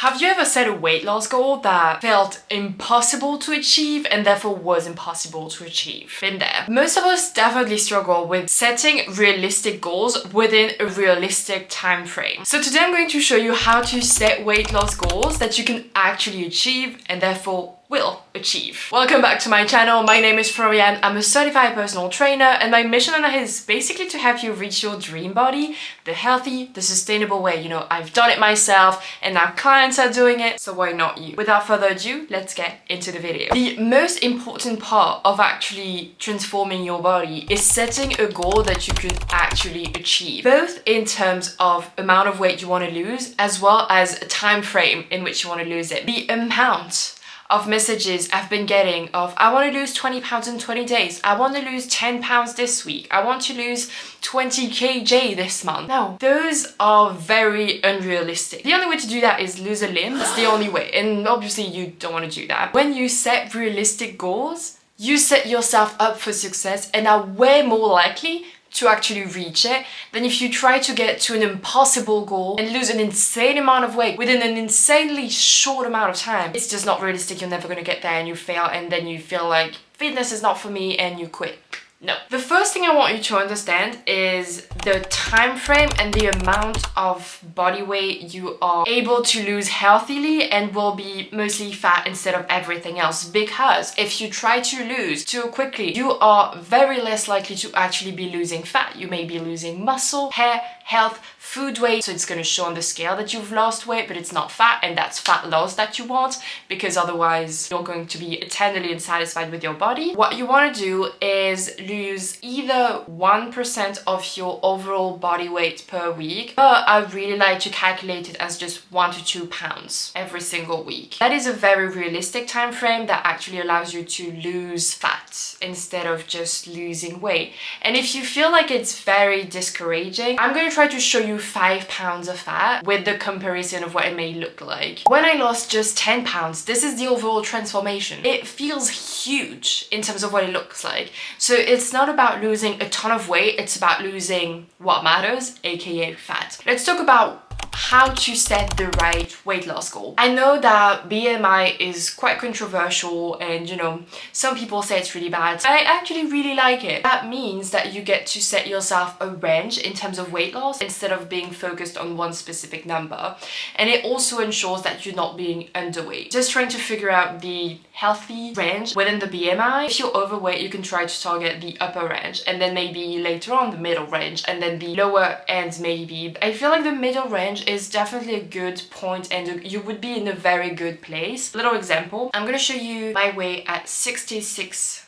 Have you ever set a weight loss goal that felt impossible to achieve and therefore was impossible to achieve? Been there. Most of us definitely struggle with setting realistic goals within a realistic time frame. So today I'm going to show you how to set weight loss goals that you can actually achieve and therefore will achieve. Welcome back to my channel. My name is Florian. I'm a certified personal trainer and my mission on it is basically to help you reach your dream body the healthy, the sustainable way. You know, I've done it myself and now clients are doing it, so why not you? Without further ado, let's get into the video. The most important part of actually transforming your body is setting a goal that you can actually achieve, both in terms of amount of weight you want to lose as well as a time frame in which you want to lose it. The amount of messages I've been getting of I want to lose 20 pounds in 20 days, I want to lose 10 pounds this week, I want to lose 20 kg this month. No, those are very unrealistic. The only way to do that is lose a limb. That's the only way, and obviously you don't want to do that. When you set realistic goals, you set yourself up for success and are way more likely to actually reach it than if you try to get to an impossible goal and lose an insane amount of weight within an insanely short amount of time. It's just not realistic. You're never going to get there and you fail, and then you feel like fitness is not for me and you quit. No. The first thing I want you to understand is the time frame and the amount of body weight you are able to lose healthily and will be mostly fat instead of everything else. Because if you try to lose too quickly, you are very less likely to actually be losing fat. You may be losing muscle, hair, health, food weight, so it's going to show on the scale that you've lost weight, but it's not fat, and that's fat loss that you want, because otherwise you're going to be eternally unsatisfied with your body. What you want to do is lose either 1% of your overall body weight per week, but I really like to calculate it as just 1 to 2 pounds every single week. That is a very realistic time frame that actually allows you to lose fat instead of just losing weight. And if you feel like it's very discouraging, I'm going to try to show you 5 pounds of fat with the comparison of what it may look like. When I lost just 10 pounds, this is the overall transformation. It feels huge in terms of what it looks like. So it's not about losing a ton of weight, it's about losing what matters, aka fat. Let's talk about how to set the right weight loss goal. I know that BMI is quite controversial and, you know, some people say it's really bad. I actually really like it. That means that you get to set yourself a range in terms of weight loss instead of being focused on one specific number. And it also ensures that you're not being underweight. Just trying to figure out the healthy range within the BMI. If you're overweight, you can try to target the upper range and then maybe later on the middle range and then the lower end maybe. I feel like the middle range is definitely a good point and you would be in a very good place. Little example, I'm gonna show you my weight at 67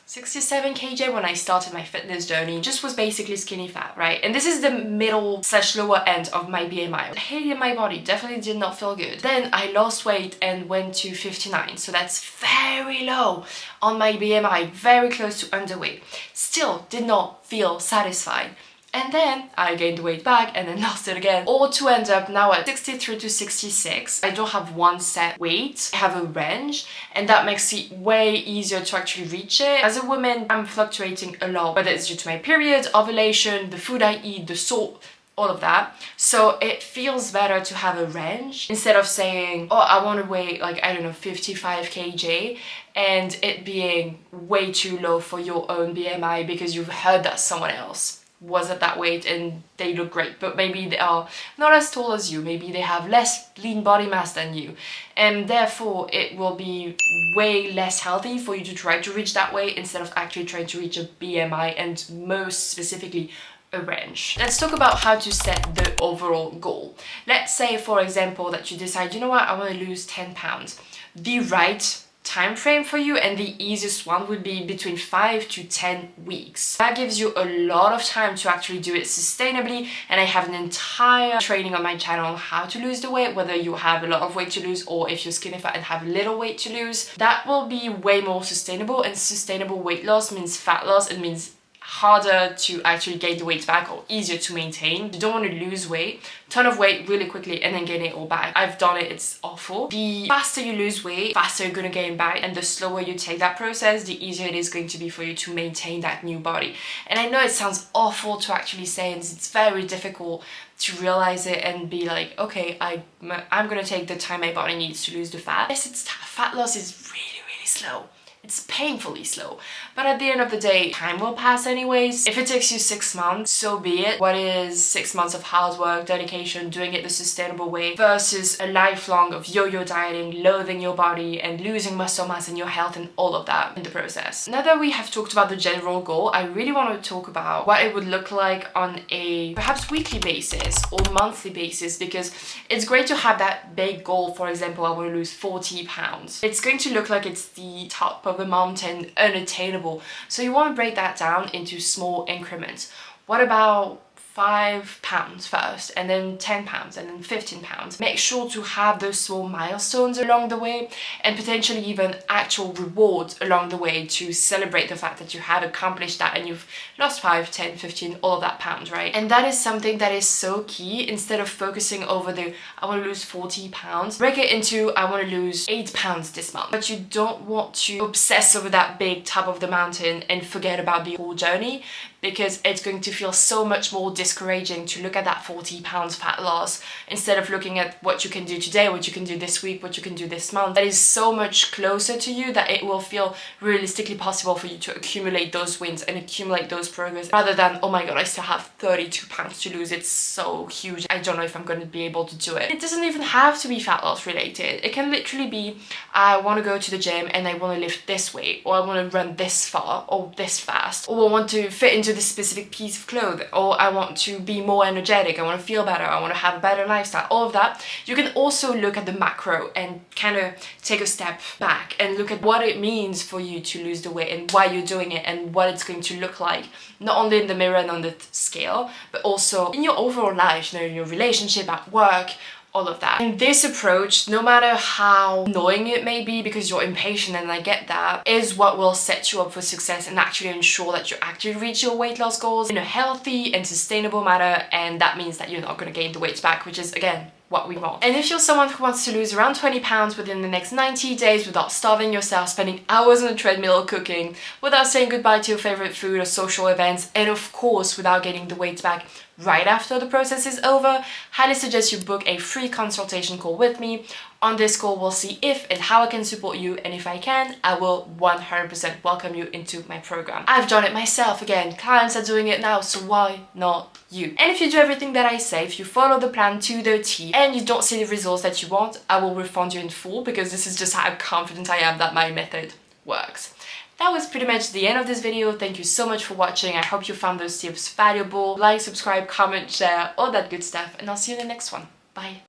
kg when I started my fitness journey. Just was basically skinny fat, right? And this is the middle / lower end of my BMI. I hated my body, definitely did not feel good. Then I lost weight and went to 59, so that's very low on my BMI, very close to underweight. Still did not feel satisfied. And then I gained weight back and then lost it again, all to end up now at 63 to 66. I don't have one set weight, I have a range, and that makes it way easier to actually reach it. As a woman, I'm fluctuating a lot, whether it's due to my period, ovulation, the food I eat, the salt, all of that. So it feels better to have a range instead of saying, oh, I want to weigh like, I don't know, 55 kg and it being way too low for your own BMI because you've heard that someone else was at that weight and they look great, but maybe they are not as tall as you, maybe they have less lean body mass than you, and therefore it will be way less healthy for you to try to reach that weight instead of actually trying to reach a BMI and most specifically a range. Let's talk about how to set the overall goal. Let's say, for example, that you decide, you know what, I want to lose 10 pounds. The right time frame for you and the easiest one would be between 5 to 10 weeks. That gives you a lot of time to actually do it sustainably, and I have an entire training on my channel on how to lose the weight, whether you have a lot of weight to lose or if you're skinny fat and have little weight to lose. That will be way more sustainable, and sustainable weight loss means fat loss. It means harder to actually gain the weight back or easier to maintain. You don't want to lose weight, ton of weight really quickly and then gain it all back. I've done it, it's awful. The faster you lose weight, faster you're gonna gain back, and the slower you take that process, the easier it is going to be for you to maintain that new body. And I know it sounds awful to actually say, and it's very difficult to realize it and be like, okay, I'm gonna take the time my body needs to lose the fat. Yes, it's tough. Fat loss is really, really slow. It's painfully slow, but at the end of the day, time will pass anyways. If it takes you 6 months, so be it. What is 6 months of hard work, dedication, doing it the sustainable way versus a lifelong of yo-yo dieting, loathing your body and losing muscle mass and your health and all of that in the process. Now that we have talked about the general goal, I really want to talk about what it would look like on a perhaps weekly basis or monthly basis, because it's great to have that big goal. For example, I want to lose 40 pounds. It's going to look like it's the top of the mountain, unattainable. So you want to break that down into small increments. What about 5 pounds first, and then 10 pounds, and then 15 pounds. Make sure to have those small milestones along the way, and potentially even actual rewards along the way to celebrate the fact that you have accomplished that and you've lost 5, 10, 15, all of that pounds, right? And that is something that is so key. Instead of focusing over the, I want to lose 40 pounds, break it into, I want to lose 8 pounds this month. But you don't want to obsess over that big top of the mountain and forget about the whole journey, because it's going to feel so much more discouraging to look at that 40 pounds fat loss instead of looking at what you can do today, what you can do this week, what you can do this month. That is so much closer to you that it will feel realistically possible for you to accumulate those wins and accumulate those progress, rather than, oh my god, I still have 32 pounds to lose, it's so huge, I don't know if I'm going to be able to do it. It doesn't even have to be fat loss related. It can literally be, I want to go to the gym and I want to lift this weight, or I want to run this far or this fast, or I want to fit into this specific piece of clothing, or I want to be more energetic, I want to feel better, I want to have a better lifestyle, all of that. You can also look at the macro and kind of take a step back and look at what it means for you to lose the weight and why you're doing it and what it's going to look like, not only in the mirror and on the scale, but also in your overall life, you know, in your relationship, at work, all of that. And this approach, no matter how annoying it may be because you're impatient, and I get that, is what will set you up for success and actually ensure that you actually reach your weight loss goals in a healthy and sustainable manner. And that means that you're not going to gain the weight back, which is, again, what we want. And if you're someone who wants to lose around 20 pounds within the next 90 days without starving yourself, spending hours on a treadmill cooking, without saying goodbye to your favorite food or social events, and of course without getting the weight back right after the process is over, highly suggest you book a free consultation call with me. On this call, we'll see if and how I can support you, and if I can, I will 100% welcome you into my program. I've done it myself, again, clients are doing it now, so why not you? And if you do everything that I say, if you follow the plan to the T and you don't see the results that you want, I will refund you in full, because this is just how confident I am that my method works. That was pretty much the end of this video. Thank you so much for watching. I hope you found those tips valuable. Like, subscribe, comment, share, all that good stuff, and I'll see you in the next one. Bye.